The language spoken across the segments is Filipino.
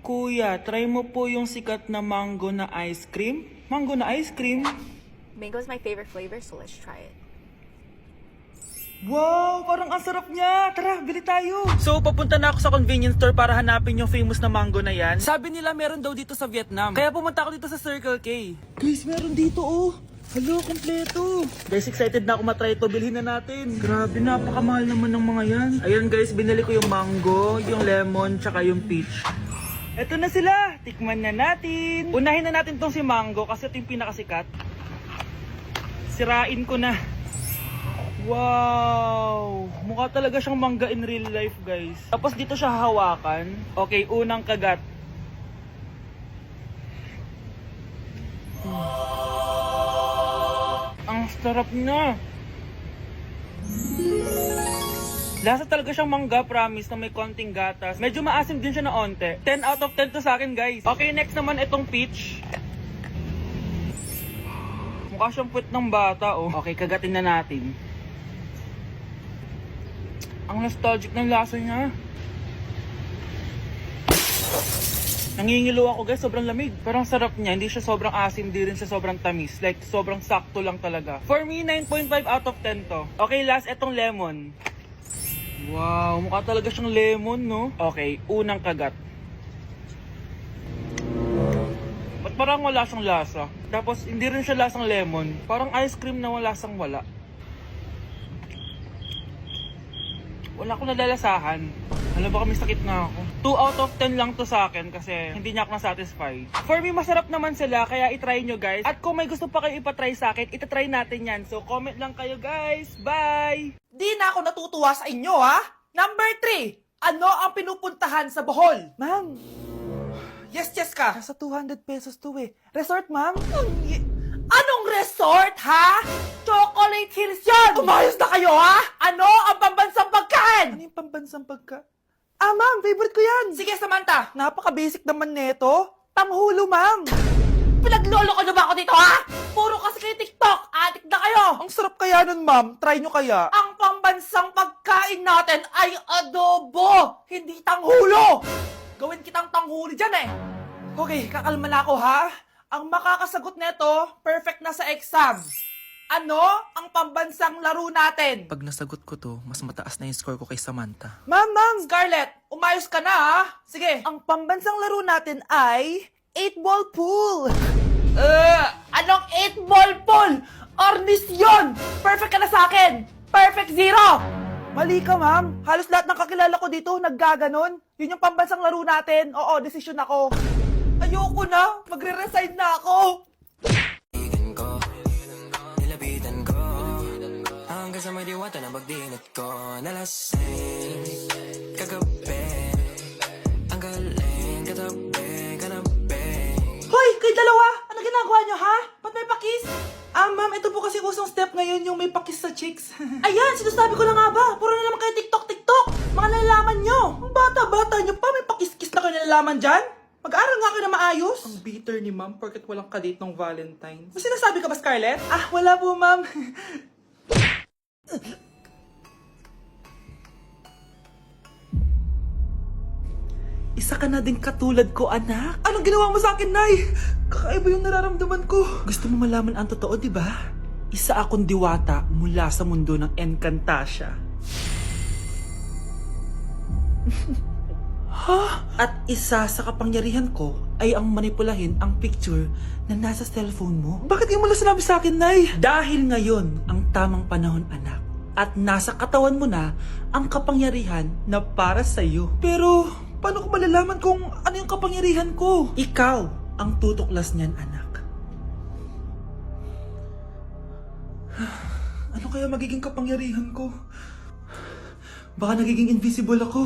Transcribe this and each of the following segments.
Kuya, try mo po yung sikat na mango na ice cream. Mango na ice cream? Mango is my favorite flavor, so let's try it. Wow, parang ang sarap niya. Tara, bili tayo. So, papunta na ako sa convenience store para hanapin yung famous na mango na yan. Sabi nila meron daw dito sa Vietnam. Kaya pumunta ako dito sa Circle K. Guys, meron dito oh. Hello, kompleto. Guys, excited na ako matry ito. Bilhin na natin. Grabe, napakamahal naman ng mga yan. Ayun guys, binili ko yung mango, yung lemon, tsaka yung peach. Eto na sila. Tikman na natin. Unahin na natin tong si mango kasi ito yung pinakasikat. Sirain ko na. Wow! Mukha talaga siyang mangga in real life, guys. Tapos dito siya hahawakan. Okay, unang kagat. Ang sarap niya. Lasa talaga siyang mangga, promise, na may konting gatas. Medyo maasim din siya na onte. 10 out of 10 to sa akin, guys. Okay, next naman itong peach. Mukha siyang puwet ng bata, oh. Okay, kagatin na natin. Ang nostalgic ng lasa niya. Nangingilo ako guys, sobrang lamig. Pero ang sarap niya, hindi siya sobrang asim, hindi rin siya sobrang tamis. Like, sobrang sakto lang talaga. For me, 9.5 out of 10 to. Okay, last, etong lemon. Wow, mukha talaga siyang lemon, no? Okay, unang kagat. Ba't parang wala siyang lasa? Tapos, hindi rin siya lasang lemon. Parang ice cream na wala lasang wala. Wala akong nalalasahan. Alam ba kami sakit na ako. 2 out of 10 lang to sa akin kasi hindi niya ako na-satisfy. For me, masarap naman sila kaya itry nyo guys. At kung may gusto pa kayo ipatry sa akin, itatry natin yan. So comment lang kayo guys. Bye! Di na ako natutuwa sa inyo, ha? Number 3, ano ang pinupuntahan sa Bohol? Ma'am, Yes, ka. nasa 200 pesos to eh. Resort, ma'am? Anong resort, ha? Chocolate Hills yun! Umayos na kayo, ha? Ano ang pambansang pagkain? Ano yung pambansang pagka... Ah, ma'am, favorite ko yan. Sige, Samantha. Napaka-basic naman neto. Tanghulo, ma'am. Pinaglolo ko na ba ako dito, ha? Puro kasi kayo TikTok. Adik na kayo. Ang sarap kaya nun, ma'am. Try nyo kaya. Ang pambansang pagkain natin ay adobo, hindi tanghulo. Gawin kitang tanghuli dyan, eh. Okay, kakalma na ako, ha? Ang makakasagot neto, perfect na sa exam. Ano ang pambansang laro natin? Pag nasagot ko to, mas mataas na yung score ko kay Samantha. Ma'am, Scarlett, umayos ka na, ha? Sige. Ang pambansang laro natin ay 8-ball pool. Anong 8-ball pool? Ornis yun! Perfect ka na sa akin! Perfect 0! Mali ka, ma'am. Halos lahat ng kakilala ko dito naggaganon. Yun yung pambansang laro natin. Oo, desisyon ako. Ayoko na! Magre-resign na ako! Nilapitan ko hanggang sa may diwata na pagdinit ko. Nalasing kagabi, ang galing katabi. Hoy! Kayo dalawa! Ano ginagawa nyo, ha? Ba't may pakis? Ah, ma'am, ito po kasi usong step ngayon yung may pakis sa chicks. Ayan! Sinasabi ko na nga ba? Puro na naman kayo TikTok! Mga nalalaman nyo! Ang bata-bata nyo pa, may pakis-kis na kayo nalalaman dyan? Mag-aaral nga kayo na maayos. Ang bitter ni ma'am, porket walang kadate ng Valentine's. May sinasabi ka ba, Scarlett? Ah, wala po, ma'am. Isa ka na din katulad ko, anak. Anong ginawa mo sa akin, Nay? Kakaiba yung nararamdaman ko. Gusto mo malaman ang totoo, di ba? Isa akong diwata mula sa mundo ng Encantasia. Ha? At isa sa kapangyarihan ko ay ang manipulahin ang picture na nasa cellphone mo. Bakit di mo lang sinabi sa akin, Nay? Dahil ngayon ang tamang panahon, anak. At nasa katawan mo na ang kapangyarihan na para sa'yo. Pero, paano ko malalaman kung ano yung kapangyarihan ko? Ikaw ang tutuklas niyan, anak. Ano kaya magiging kapangyarihan ko? Baka nagiging invisible ako.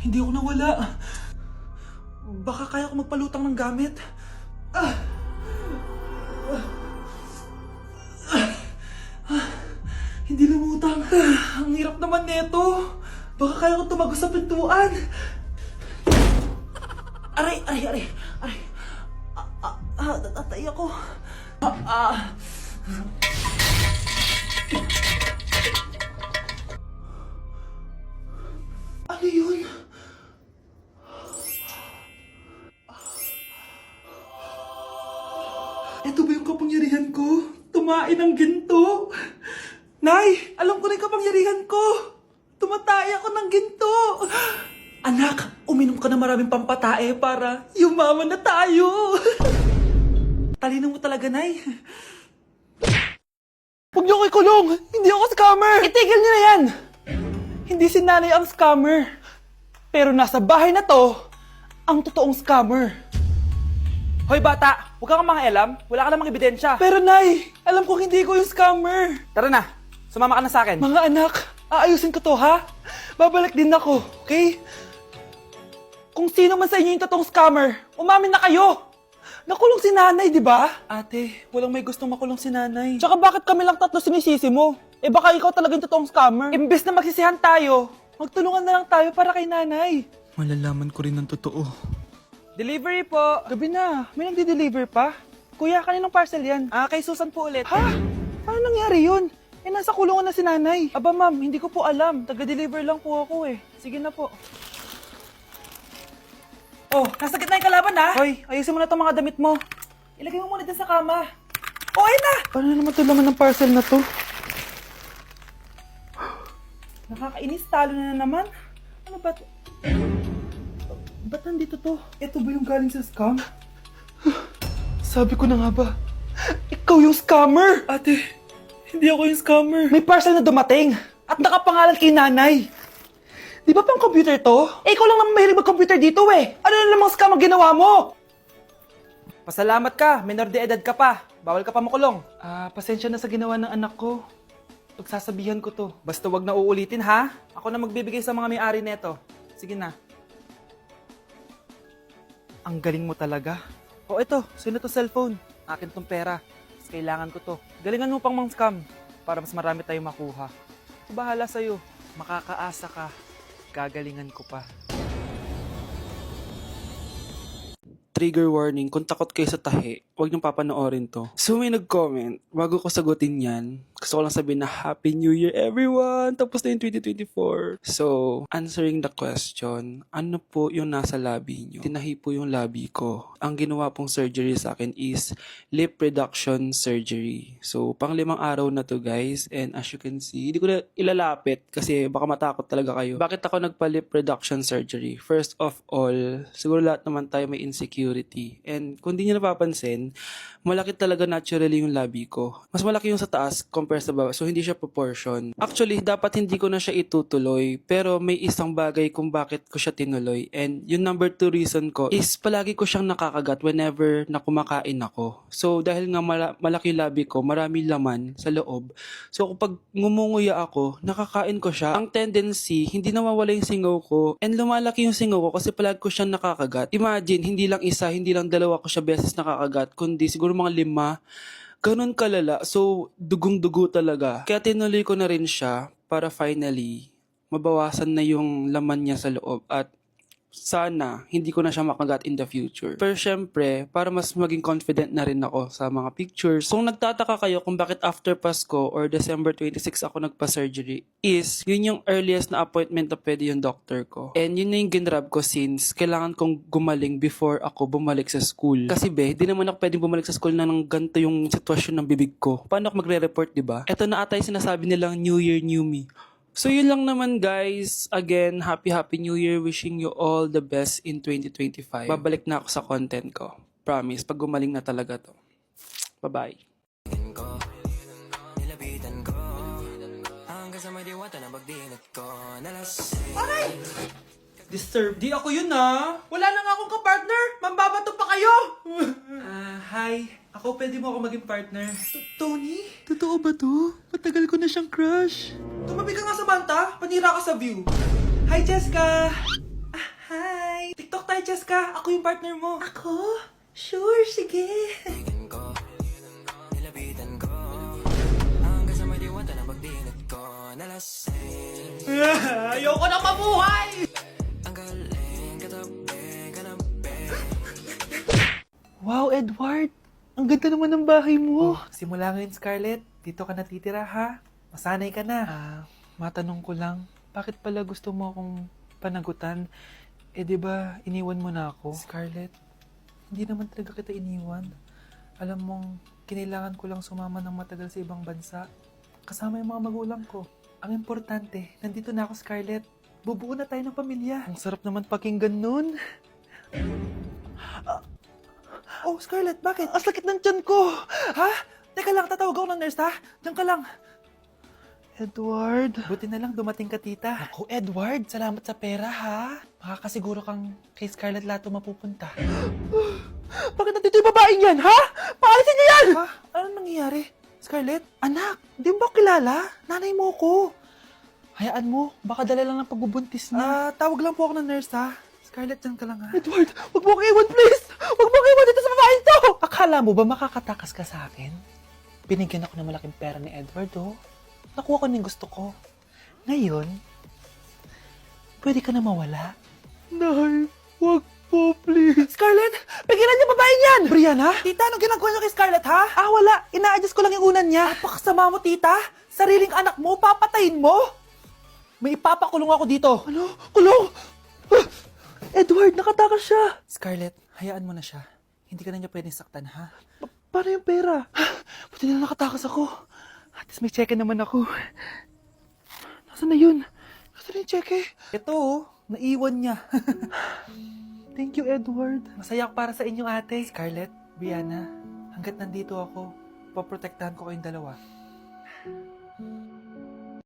Hindi ako nawala. Baka kaya ko magpalutang ng gamit. Hindi lumutang. Ang hirap naman neto. Baka kaya ko tumagos sa pintuan. Aray. Natatay ako. Ano yun? Ito ba yung kapangyarihan ko? Tumain ng ginto? Nay, alam ko na yung kapangyarihan ko. Tumatay ako ng ginto. Anak, uminom ka na maraming pampatae para yumaman na tayo. Talino mo talaga, Nay. Huwag niyo ko ikulong! Hindi ako scammer! Itigil niyo na yan! Hindi si nanay ang scammer. Pero nasa bahay na to, ang totoong scammer. Hoy bata, huwag kang mangialam. Wala ka namang ebidensya. Pero nay, alam ko hindi ko yung scammer. Tara na, sumama ka na sa akin. Mga anak, aayusin ko to ha? Babalik din ako, okay? Kung sino man sa inyo yung totoong scammer, umamin na kayo! Nakulong si nanay, di ba? Ate, walang may gustong makulong si nanay. Tsaka bakit kami lang tatlo sinisisi mo? Eh baka ikaw talaga yung totoong scammer. Imbes na magsisihan tayo, magtulungan na lang tayo para kay nanay. Malalaman ko rin ang totoo. Delivery po! Gabi na, may nagde-deliver pa? Kuya, kaninong parcel yan? Kay Susan po ulit. Ha? Paano nangyari yun? Eh nasa kulungan na si nanay. Aba ma'am, hindi ko po alam. Taga-deliver lang po ako eh. Sige na po. Oh, nasa gitna yung kalaban ha? Hoy, ayusin mo na itong mga damit mo. Ilagay mo muna dyan sa kama. Oh, ayun na! Paano naman ito laman ng parcel na to? Nakakainis, talo na naman. Ano ba ito? Ba't nandito to? Ito ba yung galing sa scam? Sabi ko na nga ba, ikaw yung scammer! Ate, hindi ako yung scammer. May parcel na dumating at nakapangalan kay nanay. Di ba pang computer to? Eh, ikaw lang naman mahilig mag-computer dito eh. Ano na namang scam ang ginawa mo? Pasalamat ka, minor de edad ka pa. Bawal ka pa makulong. Pasensya na sa ginawa ng anak ko. Pagsasabihan ko to. Basta wag na uulitin ha. Ako na magbibigay sa mga may-ari neto. Sige na. Ang galing mo talaga. O ito, sino to cellphone? Akin tong pera. Mas kailangan ko to. Galingan mo pang mang-scam para mas marami tayong makuha. Bahala sa'yo. Makakaasa ka. Gagalingan ko pa. Trigger warning, kung takot kayo sa tahi, huwag niyong papanoorin to. So may nag-comment, bago ko sagutin yan, gusto ko lang sabihin na Happy New Year everyone! Tapos na yung 2024. So, answering the question, ano po yung nasa labi niyo? Tinahi po yung labi ko. Ang ginawa pong surgery sa akin is lip reduction surgery. So, pang 5 araw na to guys, and as you can see, hindi ko na ilalapit kasi baka matakot talaga kayo. Bakit ako nagpa-lip reduction surgery? First of all, siguro lahat naman tayo may insecurity. And kung di nyo napapansin, malaki talaga naturally yung labi ko. Mas malaki yung sa taas compare sa baba. So, hindi siya proportion. Actually, dapat hindi ko na siya itutuloy. Pero may isang bagay kung bakit ko siya tinuloy. And yung number 2 reason ko is palagi ko siyang nakakagat whenever na kumakain ako. So, dahil nga malaki yung labi ko, marami laman sa loob. So, kapag ngumunguya ako, nakakain ko siya. Ang tendency, hindi nawawala yung singaw ko. And lumalaki yung singaw ko kasi palagi ko siyang nakakagat. Imagine, hindi lang isa, hindi lang dalawa ko siya beses nakakagat, kundi siguro mga 5. Ganun kalala. So, dugong-dugo talaga. Kaya tinuloy ko na rin siya para finally mabawasan na yung laman niya sa loob at sana hindi ko na siya makagat in the future. Pero syempre, para mas maging confident na rin ako sa mga pictures. Kung nagtataka kayo kung bakit after Pasko or December 26 ako nagpa-surgery, is yun yung earliest na appointment na pwede yung doctor ko. And yun na yung ginrab ko since kailangan kong gumaling before ako bumalik sa school. Kasi di naman ako pwedeng bumalik sa school na nang ganito yung sitwasyon ng bibig ko. Paano ako magre-report, diba? Ito na ata yung sinasabi nilang New Year, New Me. So yun lang naman guys. Again, Happy New Year. Wishing you all the best in 2025. Babalik na ako sa content ko. Promise, pag gumaling na talaga to. Bye-bye. Nilapitan ko hanggang sa may diwata na bagdinat ko nalasing. Aray! Disturb. Di ako yun ah. Wala na nga akong kapartner. Mambabato pa kayo. Hi. Ako, pwede mo ako maging partner. Tony? Totoo ba to? Matagal ko na siyang crush. Tumabi ka nga sa banta. Panira ka sa view. Hi, Jessica. Hi. TikTok tayo, Jessica. Ako yung partner mo. Ako? Sure, sige. Nilapitan ko hanggang sa may diwata na bagdinat ko nalasing. Ayoko na mabuhay! Ang galing katabi. Wow, Edward! Ang ganda naman ng bahay mo. Simula ngayon, Scarlett. Dito ka natitira, ha? Masanay ka na. Matanong ko lang, bakit pala gusto mo akong panagutan. Eh, di ba, iniwan mo na ako? Scarlett, hindi naman talaga kita iniwan. Alam mong, kinailangan ko lang sumama ng matagal sa ibang bansa. Kasama yung mga magulang ko. Ang importante, nandito na ako, Scarlett. Bubuo na tayo ng pamilya. Ang sarap naman pakinggan nun. Oh, Scarlett, bakit? Ang sakit ng tiyan ko! Ha? Teka lang, tatawag ako ng nurse, ha? Diyan ka lang. Edward. Buti na lang dumating ka, tita. Ako, Edward, salamat sa pera, ha? Makakasiguro kang kay Scarlett Lato mapupunta. Bakit nandito yung babaeng yan, ha? Paalisin niyo yan! Ha? Ano nangyayari? Scarlett? Anak, di mo ba kilala? Nanay mo ko. Hayaan mo, baka dala lang ng pagbubuntis niya. Tawag lang po ako ng nurse, ha? Scarlett, dyan ka lang, ha? Edward, wag mo akong iwan, please! Wag mo akong iwan dito sa babaeng to! Akala mo ba makakatakas ka sa akin? Binigyan ako ng malaking pera ni Edward, oh. Nakuha ko ng gusto ko. Ngayon, pwede ka na mawala. Nay, wag po, please. Scarlett, pigilan niyo babae niyan! Brianna? Tita, anong ginagawa niyo kay Scarlett, ha? Wala. Ina-adjust ko lang yung unan niya. Napakasama mo, tita. Sariling anak mo, papatayin mo? May ipapakulong ako dito. Ano? Kulong? Edward, nakatakas siya. Scarlett, hayaan mo na siya. Hindi ka na niya pwedeng saktan, ha? Paano yung pera? Buti na nakatakas ako. At least may cheque naman ako. Nasaan na yun? Nasaan na yung cheque? Ito, oh. Naiwan niya. Thank you, Edward. Masaya ako para sa inyo, ate. Scarlett, Brianna, hanggat nandito ako, poprotektahan ko kayong dalawa.